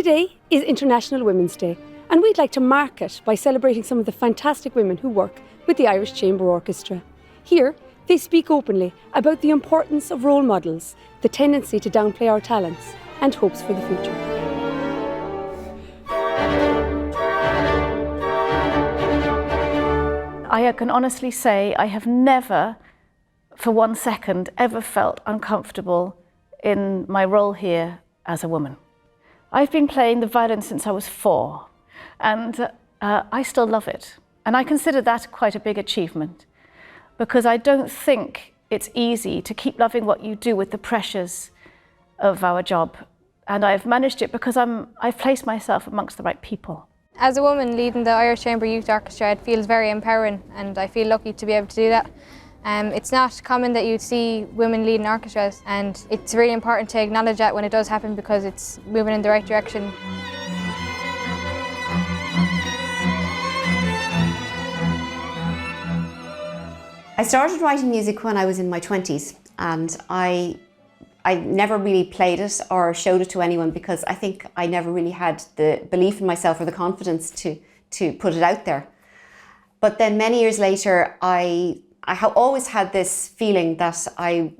Today is International Women's Day, and we'd like to mark it by celebrating some of the fantastic women who work with the Irish Chamber Orchestra. Here, they speak openly about the importance of role models, the tendency to downplay our talents, and hopes for the future. I can honestly say I have never, for 1 second, ever felt uncomfortable in my role here as a woman. I've been playing the violin since I was 4, and I still love it. And I consider that quite a big achievement, because I don't think it's easy to keep loving what you do with the pressures of our job. And I've managed it because I've placed myself amongst the right people. As a woman leading the Irish Chamber Youth Orchestra, it feels very empowering, and I feel lucky to be able to do that. It's not common that you'd see women leading orchestras, and it's really important to acknowledge that when it does happen, because it's moving in the right direction. I started writing music when I was in my 20s, and I never really played it or showed it to anyone because I think I never really had the belief in myself or the confidence to put it out there. But then many years later, I always had this feeling that I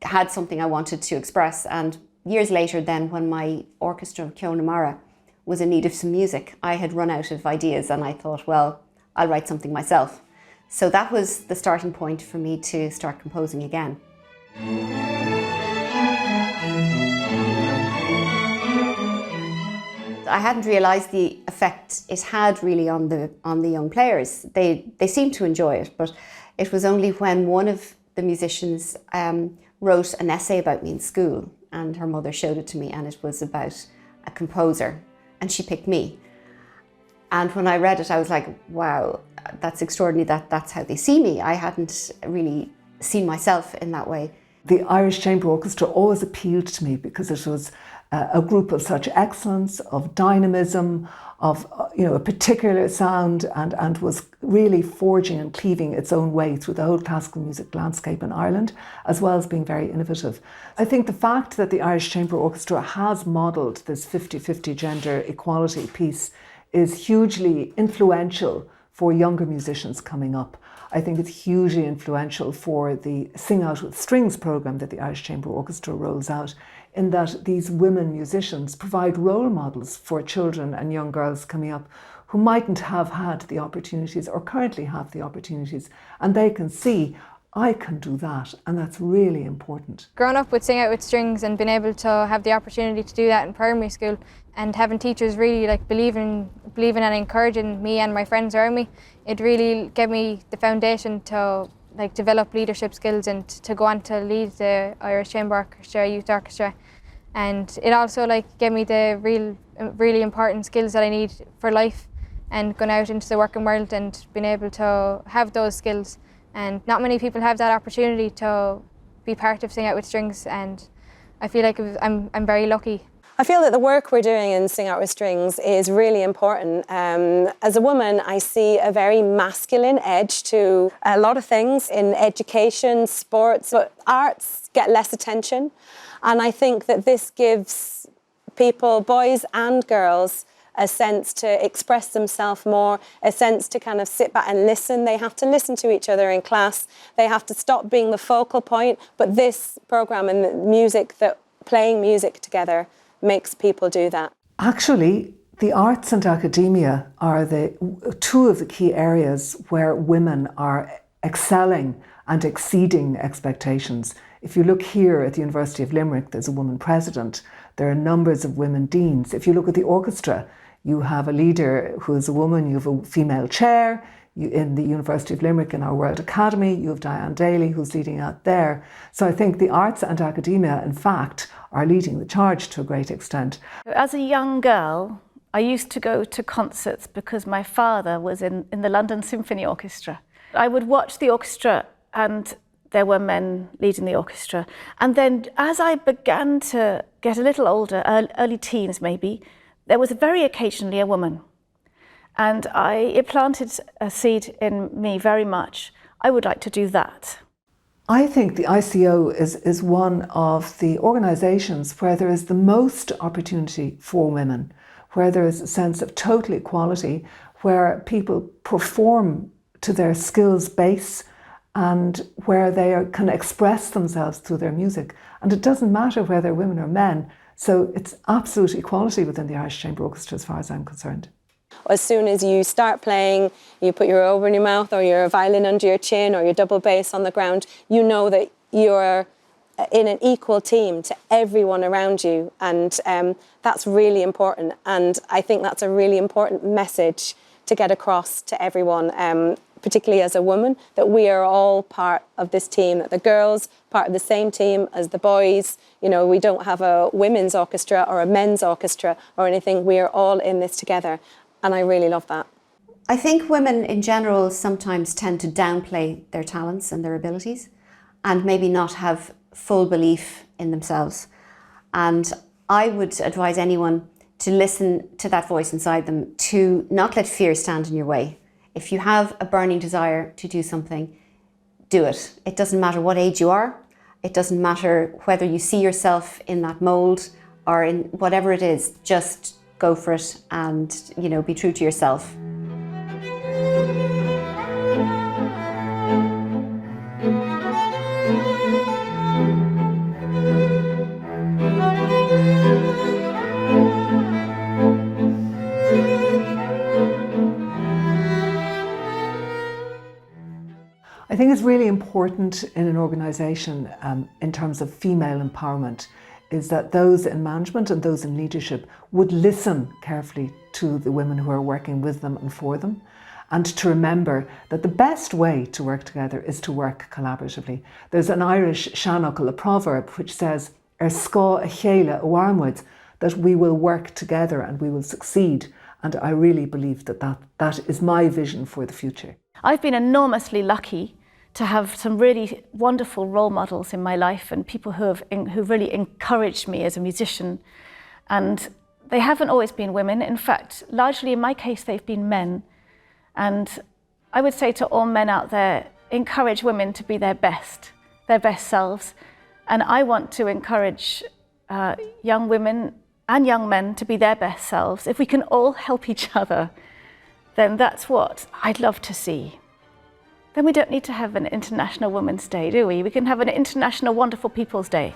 had something I wanted to express. And years later then, when my orchestra, Keogh was in need of some music, I had run out of ideas and I thought, well, I'll write something myself. So that was the starting point for me to start composing again. I hadn't realised the effect it had really on the young players. They seemed to enjoy it, but it was only when one of the musicians wrote an essay about me in school, and her mother showed it to me, and it was about a composer, and she picked me. And when I read it, I was like, wow, that's extraordinary that that's how they see me. I hadn't really seen myself in that way. The Irish Chamber Orchestra always appealed to me because it was a group of such excellence, of dynamism, of a particular sound, and was really forging and cleaving its own way through the whole classical music landscape in Ireland, as well as being very innovative. I think the fact that the Irish Chamber Orchestra has modelled this 50-50 gender equality piece is hugely influential for younger musicians coming up. I think it's hugely influential for the Sing Out with Strings programme that the Irish Chamber Orchestra rolls out, in that these women musicians provide role models for children and young girls coming up who mightn't have had the opportunities or currently have the opportunities, and they can see, I can do that, and that's really important. Growing up with Sing Out with Strings and being able to have the opportunity to do that in primary school, and having teachers really believing and encouraging me and my friends around me, it really gave me the foundation to develop leadership skills and to go on to lead the Irish Chamber Orchestra, Youth Orchestra. And it also gave me the really important skills that I need for life and going out into the working world and being able to have those skills. And not many people have that opportunity to be part of Sing Out with Strings, and I feel like I'm very lucky. I feel that the work we're doing in Sing Out with Strings is really important. As a woman, I see a very masculine edge to a lot of things in education, sports, but arts get less attention. And I think that this gives people, boys and girls, a sense to express themselves more, a sense to kind of sit back and listen. They have to listen to each other in class. They have to stop being the focal point. But this programme and the music, playing music together, makes people do that. Actually, the arts and academia are two of the key areas where women are excelling and exceeding expectations. If you look here at the University of Limerick, there's a woman president. There are numbers of women deans. If you look at the orchestra, you have a leader who is a woman, you have a female chair. In the University of Limerick, in our World Academy, you have Diane Daly, who's leading out there. So I think the arts and academia, in fact, are leading the charge to a great extent. As a young girl, I used to go to concerts because my father was in the London Symphony Orchestra. I would watch the orchestra, and there were men leading the orchestra. And then as I began to get a little older, early teens maybe, there was very occasionally a woman. And it planted a seed in me very much. I would like to do that. I think the ICOYO is one of the organisations where there is the most opportunity for women. where there is a sense of total equality, where people perform to their skills base and where can express themselves through their music. And it doesn't matter whether women or men, so it's absolute equality within the Irish Chamber Orchestra as far as I'm concerned. As soon as you start playing, you put your oboe in your mouth or your violin under your chin or your double bass on the ground, you know that you're in an equal team to everyone around you, and that's really important. And I think that's a really important message to get across to everyone, particularly as a woman, that we are all part of this team, that the girls part of the same team as the boys. You know, we don't have a women's orchestra or a men's orchestra or anything. We are all in this together, and I really love that. I think women in general sometimes tend to downplay their talents and their abilities and maybe not have full belief in themselves. And I would advise anyone to listen to that voice inside them, to not let fear stand in your way. If you have a burning desire to do something, do it. It doesn't matter what age you are. It doesn't matter whether you see yourself in that mould or in whatever it is, just go for it and, you know, be true to yourself. I think it's really important in an organisation in terms of female empowerment is that those in management and those in leadership would listen carefully to the women who are working with them and for them, and to remember that the best way to work together is to work collaboratively. There's an Irish seanchal, a proverb, which says, "Ar scá a chéile a bharmid," that we will work together and we will succeed. And I really believe that is my vision for the future. I've been enormously lucky to have some really wonderful role models in my life and people who really encouraged me as a musician. And they haven't always been women. In fact, largely in my case, they've been men. And I would say to all men out there, encourage women to be their best selves. And I want to encourage young women and young men to be their best selves. If we can all help each other, then that's what I'd love to see. Then we don't need to have an International Women's Day, do we? We can have an International Wonderful People's Day.